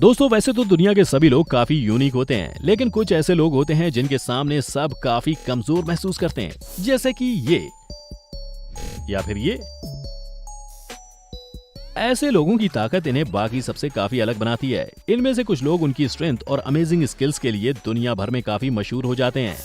दोस्तों वैसे तो दुनिया के सभी लोग काफी यूनिक होते हैं, लेकिन कुछ ऐसे लोग होते हैं जिनके सामने सब काफी कमजोर महसूस करते हैं, जैसे कि ये या फिर ये। ऐसे लोगों की ताकत इन्हें बाकी सबसे काफी अलग बनाती है। इनमें से कुछ लोग उनकी स्ट्रेंथ और अमेजिंग स्किल्स के लिए दुनिया भर में काफी मशहूर हो जाते हैं।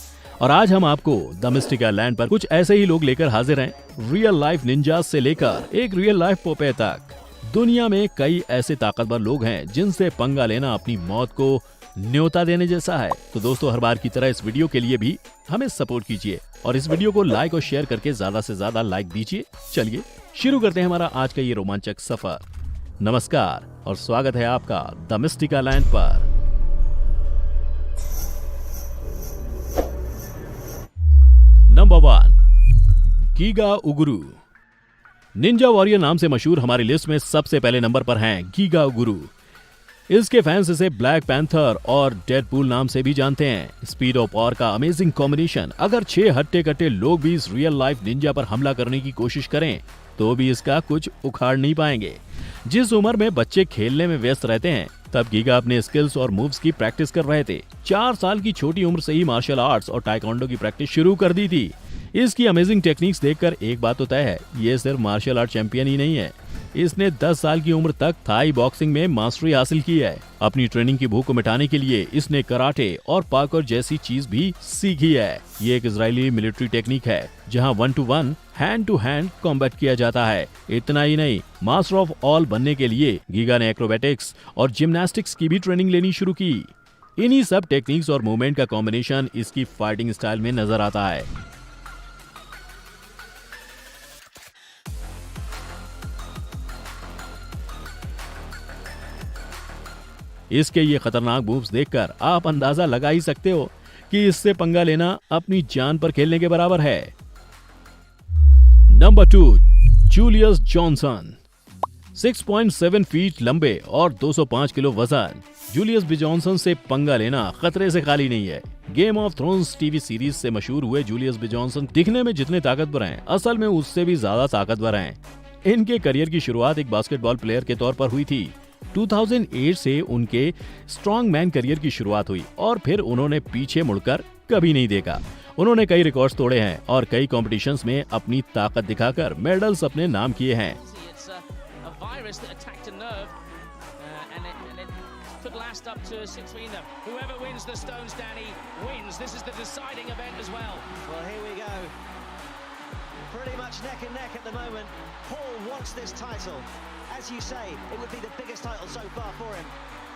और आज हम आपको द मिस्टिका लैंड पर कुछ ऐसे ही लोग लेकर हाजिर हैं। रियल लाइफ निंजास से लेकर एक रियल लाइफ पोपे तक दुनिया में कई ऐसे ताकतवर लोग हैं जिनसे पंगा लेना अपनी मौत को न्योता देने जैसा है। तो दोस्तों हर बार की तरह इस वीडियो के लिए भी हमें सपोर्ट कीजिए और इस वीडियो को लाइक और शेयर करके ज्यादा से ज्यादा लाइक दीजिए। चलिए शुरू करते हैं हमारा आज का ये रोमांचक सफर। नमस्कार और स्वागत है आपका द मिस्टिका लैंड पर। Number 1, Giga Uguru. Ninja warrior नाम से मशहूर हमारी लिस्ट में सबसे पहले नंबर पर हैं गीगा उगुरु। इसके फैंस इसे ब्लैक पैंथर और डेडपूल नाम से भी जानते हैं। स्पीड और पावर का अमेजिंग कॉम्बिनेशन। अगर 6 हट्टे कट्टे लोग भी इस रियल लाइफ निंजा पर हमला करने की कोशिश करें तो भी इसका कुछ उखाड़ नहीं पाएंगे। जिस उम्र में बच्चे खेलने में व्यस्त रहते हैं तब गीगा अपने स्किल्स और मूव्स की प्रैक्टिस कर रहे थे। 4 साल की छोटी उम्र से ही मार्शल आर्ट्स और टाइकोंडो की प्रैक्टिस शुरू कर दी थी। इसकी अमेजिंग टेक्निक्स देखकर एक बात तो तय है, ये सिर्फ मार्शल आर्ट चैंपियन ही नहीं है, इसने 10 साल की उम्र तक थाई बॉक्सिंग में मास्टरी हासिल की है। अपनी ट्रेनिंग की भूख को मिटाने के लिए इसने कराटे और पार्कोर जैसी चीज भी सीखी है। ये एक इजरायली मिलिट्री टेक्निक है जहां 1 to 1 hand to hand combat किया जाता है। इतना ही नहीं, मास्टर ऑफ ऑल बनने के लिए गीगा ने एक्रोबैटिक्स और जिम्नास्टिक्स की भी ट्रेनिंग लेनी शुरू की। इन्हीं सब टेक्निक्स और मूवमेंट का कॉम्बिनेशन इसकी फाइटिंग स्टाइल में नजर आता है। इसके ये खतरनाक मूव्स देखकर आप अंदाजा लगा ही सकते हो कि इससे पंगा लेना अपनी जान पर खेलने के बराबर है। Number 2, Julius Johnson. 6.7 फीट लंबे और 205 किलो वजन। जूलियस बी जॉनसन से पंगा लेना खतरे से खाली नहीं है। Game of thrones TV series से मशहूर हुए जूलियस बी जॉनसन दिखने में जितने ताकतवर हैं, असल में उससे भी ज्यादा ताकतवर हैं। इनके करियर की शुरुआत एक बास्केटबॉल प्लेयर के तौर पर हुई थी। 2008 से उनके स्ट्रॉन्ग मैन करियर की शुरुआत हुई और फिर उन्होंने पीछे मुड़कर कभी नहीं देखा। उन्होंने कई रिकॉर्ड्स तोड़े हैं और कई कॉम्पिटिशन्स में अपनी ताकत दिखाकर मेडल्स अपने नाम किए हैं। Pretty much neck and neck at the moment. Hall wants this title. As you say, it would be the biggest title so far for him.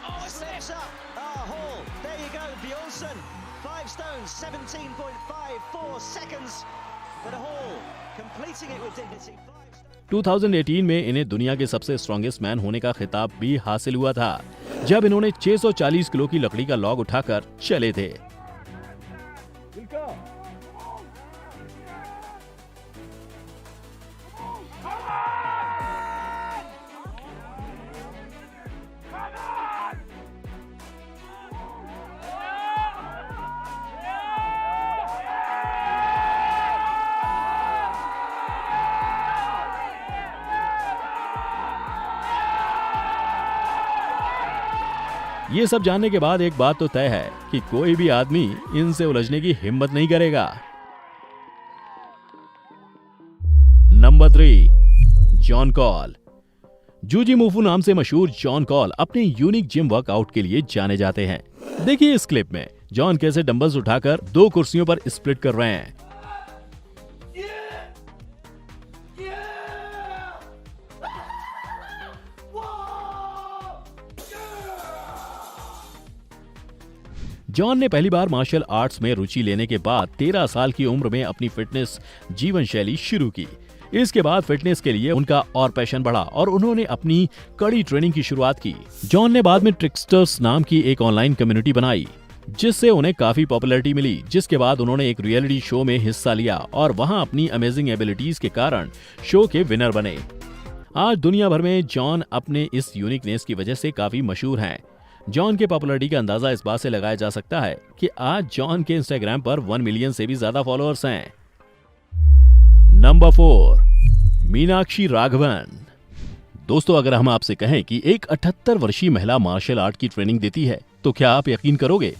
Oh, steps up. Hall. There you go. Bjornsson. 5 stones, 17.54 seconds. But Hall completing it with dignity. 2018 में इन्हें दुनिया के सबसे strongest man होने का खिताब भी हासिल हुआ था, जब इन्होंने 640 किलो की लकड़ी का लॉग उठाकर चले थे। ये सब जानने के बाद एक बात तो तय है कि कोई भी आदमी इनसे उलझने की हिम्मत नहीं करेगा। Number 3, John call. जूजीमुफू नाम से मशहूर जॉन कॉल अपने यूनिक जिम वर्कआउट के लिए जाने जाते हैं। देखिए इस क्लिप में जॉन कैसे डंबल्स उठाकर 2 कुर्सियों पर स्प्लिट कर रहे हैं। जॉन ने पहली बार मार्शल आर्ट्स में रुचि लेने के बाद 13 साल की उम्र में अपनी फिटनेस जीवन शैली शुरू की। इसके बाद फिटनेस के लिए उनका और पैशन बढ़ा और उन्होंने अपनी कड़ी ट्रेनिंग की शुरुआत की। जॉन ने बाद में ट्रिकस्टर्स नाम की एक ऑनलाइन कम्युनिटी बनाई, जिससे उन्हें काफी पॉपुलैरिटी मिली। जिसके बाद उन्होंने एक रियलिटी शो में हिस्सा लिया और वहां अपनी अमेजिंग एबिलिटीज के कारण शो के विनर बने। आज दुनिया भर में जॉन अपने इस यूनिकनेस की वजह से काफी मशहूर हैं। जॉन के पॉपुलैरिटी का अंदाजा इस बात से लगाया जा सकता है कि आज जॉन के इंस्टाग्राम पर 1 मिलियन से भी ज्यादा फॉलोअर्स हैं। नंबर 4, मीनाक्षी राघवन। दोस्तों, अगर हम आपसे कहें कि एक 78 वर्षीय महिला मार्शल आर्ट की ट्रेनिंग देती है, तो क्या आप यकीन करोगे?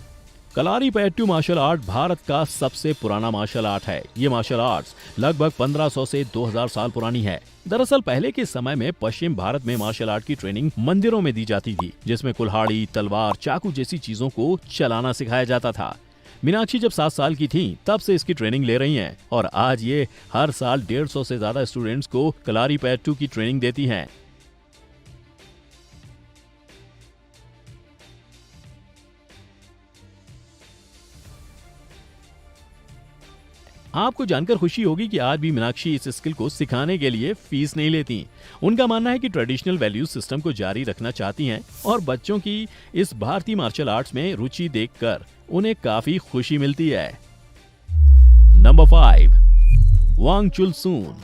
कलारीपयट्टू मार्शल आर्ट भारत का सबसे पुराना मार्शल आर्ट है। ये मार्शल आर्ट्स लगभग 1500 से 2000 साल पुरानी है। दरअसल पहले के समय में पश्चिम भारत में मार्शल आर्ट की ट्रेनिंग मंदिरों में दी जाती थी, जिसमें कुल्हाड़ी, तलवार, चाकू जैसी चीजों को चलाना सिखाया जाता था। मीनाक्षी जब 7 साल की थीं, तब से इसकी ट्रेनिंग ले रही हैं और आज ये हर साल 150 से ज्यादा स्टूडेंट्स को कलारीपयट्टू की ट्रेनिंग देती हैं। आपको जानकर खुशी होगी कि आज भी मीनाक्षी इस स्किल को सिखाने के लिए फीस नहीं लेती। उनका मानना है कि ट्रेडिशनल वैल्यूज सिस्टम को जारी रखना चाहती हैं और बच्चों की इस भारतीय मार्शल आर्ट्स में रुचि देखकर उन्हें काफी खुशी मिलती है। नंबर 5, वांग चुल सून।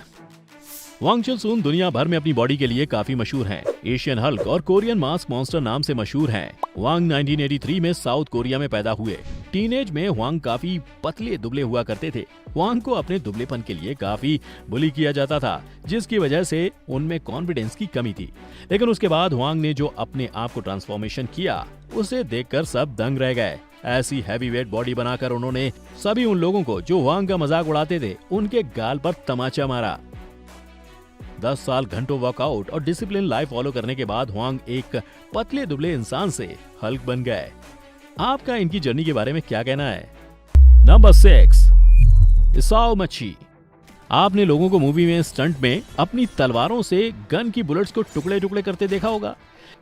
वांग चुल सून दुनिया भर में अपनी बॉडी के लिए काफी मशहूर हैं। एशियन हल्क और कोरियन मास्क मॉन्स्टर नाम से मशहूर हैं। वांग 1983 में साउथ कोरिया में पैदा हुए। टीनेज में वांग काफी पतले दुबले हुआ करते थे। वांग को अपने दुबलेपन के लिए काफी बुली किया जाता था, जिसकी वजह से उनमें कॉन्फिडेंस की कमी थी। लेकिन उसके बाद वांग ने जो अपने आप को ट्रांसफॉर्मेशन किया, उसे देखकर सब दंग रह गए। ऐसी हैवीवेट बॉडी बनाकर उन्होंने सभी उन लोगों को जो वांग का मजाक उड़ाते थे, उनके गाल पर तमाचा मारा। 10 साल घंटों वर्कआउट और डिसिप्लिन लाइफ फॉलो करने के बाद वांग एक पतले दुबले इंसान से हल्क बन गए। आपका इनकी जर्नी के बारे में क्या कहना है? नंबर 6, इसाओ मची। आपने लोगों को मूवी में स्टंट में अपनी तलवारों से गन की बुलेट्स को टुकड़े टुकड़े करते देखा होगा,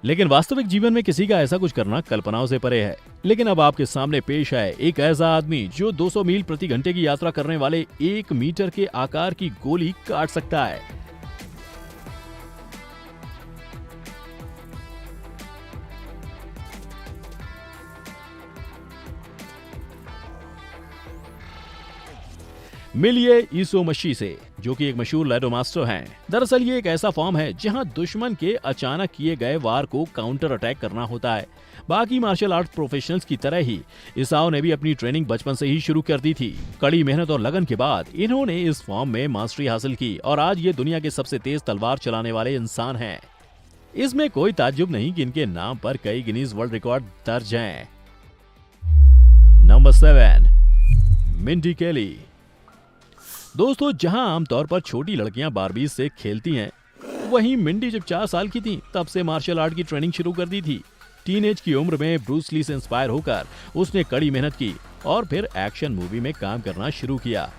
लेकिन वास्तविक जीवन में किसी का ऐसा कुछ करना कल्पनाओं से परे है। लेकिन अब आपके सामने पेश है एक ऐसा आदमी जो 200 मील प्रति घंटे की यात्रा करने वाले 1 मीटर के आकार की गोली काट सकता है। मिलिए ईसो मशी से, जो कि एक मशहूर लैडो मास्टर हैं। दरअसल ये एक ऐसा फॉर्म है जहां दुश्मन के अचानक किए गए वार को काउंटर अटैक करना होता है। बाकी मार्शल आर्ट प्रोफेशनल्स की तरह ही इसाओ ने भी अपनी ट्रेनिंग बचपन से ही शुरू कर दी थी। कड़ी मेहनत और लगन के बाद इन्होंने इस फॉर्म में मास्टरी हासिल की और आज ये दुनिया के सबसे तेज तलवार चलाने वाले इंसान हैं। इसमें कोई ताज्जुब नहीं कि इनके नाम पर कई गिनीज वर्ल्ड रिकॉर्ड दर्ज हैं। नंबर 7, मिंडी केली। दोस्तों, जहां आमतौर पर छोटी लड़कियां बारबीज से खेलती हैं, वहीं मिंडी जब 4 साल की थी तब से मार्शल आर्ट की ट्रेनिंग शुरू कर दी थी। टीनेज की उम्र में ब्रूस ली से इंस्पायर होकर उसने कड़ी मेहनत की और फिर एक्शन मूवी में काम करना शुरू किया।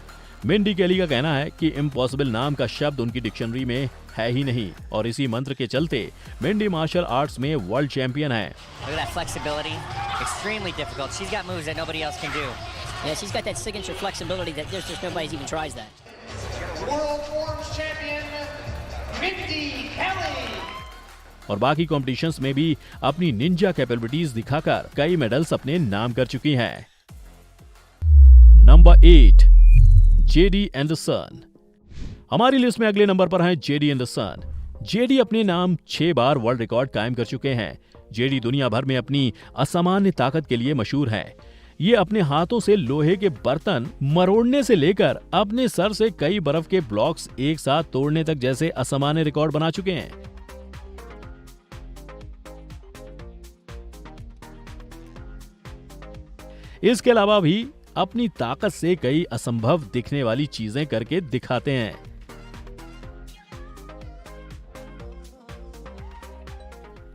मिंडी केली का कहना है कि इम्पॉसिबल नाम का शब्द उनकी डिक्शनरी में है ही नहीं और इसी मंत्र के चलते मिंडी मार्शल आर्ट्स में वर्ल्ड चैंपियन है। Yeah, she's got that signature flexibility that there's just nobody's even tries that. World Forms Champion, Mindy Kelly. और बाकी कॉम्पिटिशन्स में भी अपनी निंजा कैपेबिलिटीज दिखाकर कई मेडल्स अपने नाम कर चुकी हैं। Number 8, JD Anderson. हमारी लिस्ट में अगले नंबर पर हैं जेडी एंडरसन। जेडी अपने नाम 6 बार वर्ल्ड रिकॉर्ड कायम कर चुके हैं। जेडी दुनिया भर में अपनी असामान्य ताकत के लिए मशहूर है। ये अपने हाथों से लोहे के बर्तन मरोड़ने से लेकर अपने सर से कई बर्फ के ब्लॉक्स एक साथ तोड़ने तक जैसे असामान्य रिकॉर्ड बना चुके हैं। इसके अलावा भी अपनी ताकत से कई असंभव दिखने वाली चीजें करके दिखाते हैं।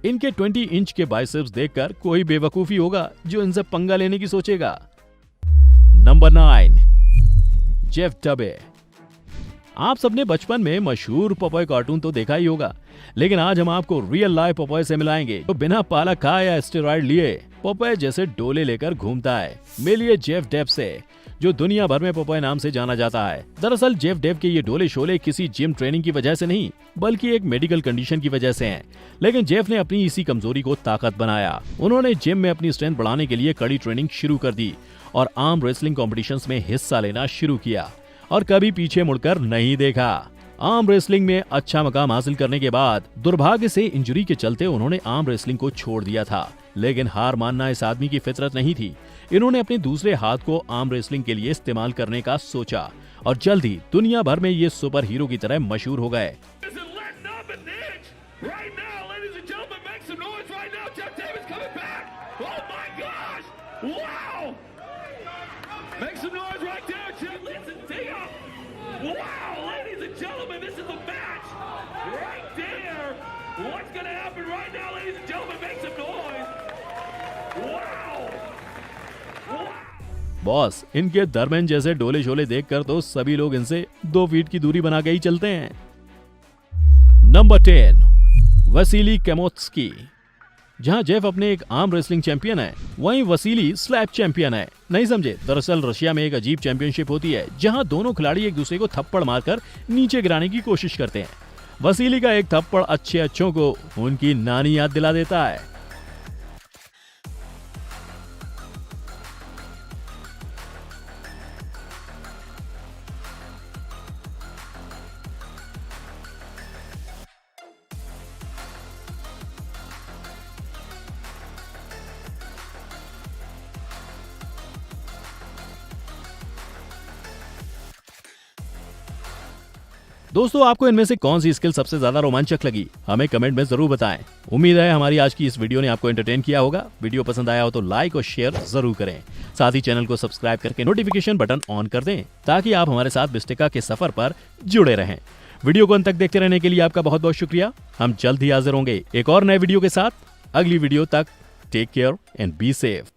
इनके 20 इंच के बाइसेप्स देखकर कोई बेवकूफी होगा जो इनसे पंगा लेने की सोचेगा। नंबर 9, जेफ डबे। आप सबने बचपन में मशहूर पॉपॉय कार्टून तो देखा ही होगा, लेकिन आज हम आपको रियल लाइफ पॉपॉय से मिलाएंगे जो बिना पालक खाए या स्टेरॉइड लिए पॉपॉय जैसे डोले लेकर घूमता है। मिलिए जेफ डेब से, जो दुनिया भर में पॉपॉय नाम से जाना जाता है। दरअसल जेफ डेब के ये डोले शोले किसी जिम ट्रेनिंग की वजह से नहीं, बल्कि एक मेडिकल कंडीशन की वजह से हैं। लेकिन जेफ ने अपनी इसी कमजोरी को ताकत बनाया। उन्होंने जिम में अपनी स्ट्रेंथ बढ़ाने के लिए कड़ी ट्रेनिंग शुरू कर दी और आर्म रेसलिंग कॉम्पिटिशन्स में हिस्सा लेना शुरू किया और कभी पीछे मुड़कर नहीं देखा। आर्म रेसलिंग में अच्छा मकाम हासिल करने के बाद दुर्भाग्य से इंजरी के चलते उन्होंने आर्म रेसलिंग को छोड़ दिया था, लेकिन हार मानना इस आदमी की फितरत नहीं थी। इन्होंने अपने दूसरे हाथ को आर्म रेसलिंग के लिए इस्तेमाल करने का सोचा और जल्द ही दुनिया भर में ये सुपर हीरो की तरह मशहूर हो गए। Wow! Make some noise right there, Chip. Listen, Tia. Wow, ladies and gentlemen, this is the match right there. What's going to happen right now, ladies and gentlemen? Make some noise. Wow! Wow! Boss, इनके दरमियान जैसे डोले शोले देखकर तो सभी लोग इनसे 2 feet की दूरी बना के ही चलते हैं। Number 10, Vasily Kemotsky. जहां जेफ अपने एक आर्म रेसलिंग चैंपियन है, वहीं वसीली स्लैप चैंपियन है। नहीं समझे? दरअसल रशिया में एक अजीब चैंपियनशिप होती है जहां दोनों खिलाड़ी एक दूसरे को थप्पड़ मारकर नीचे गिराने की कोशिश करते हैं। वसीली का एक थप्पड़ अच्छों को उनकी नानी याद दिला देता है। दोस्तों, आपको इनमें से कौन सी स्किल सबसे ज्यादा रोमांचक लगी? हमें कमेंट में जरूर बताएं। उम्मीद है हमारी आज की इस वीडियो ने आपको एंटरटेन किया होगा। वीडियो पसंद आया हो तो लाइक और शेयर जरूर करें। साथ ही चैनल को सब्सक्राइब करके नोटिफिकेशन बटन ऑन कर दें ताकि आप हमारे साथ बिस्टिका के सफर पर जुड़े रहें। वीडियो को अंत तक देखते रहने के लिए आपका बहुत बहुत शुक्रिया। हम जल्द ही हाजिर होंगे एक और नए वीडियो के साथ। अगली वीडियो तक take care and be safe.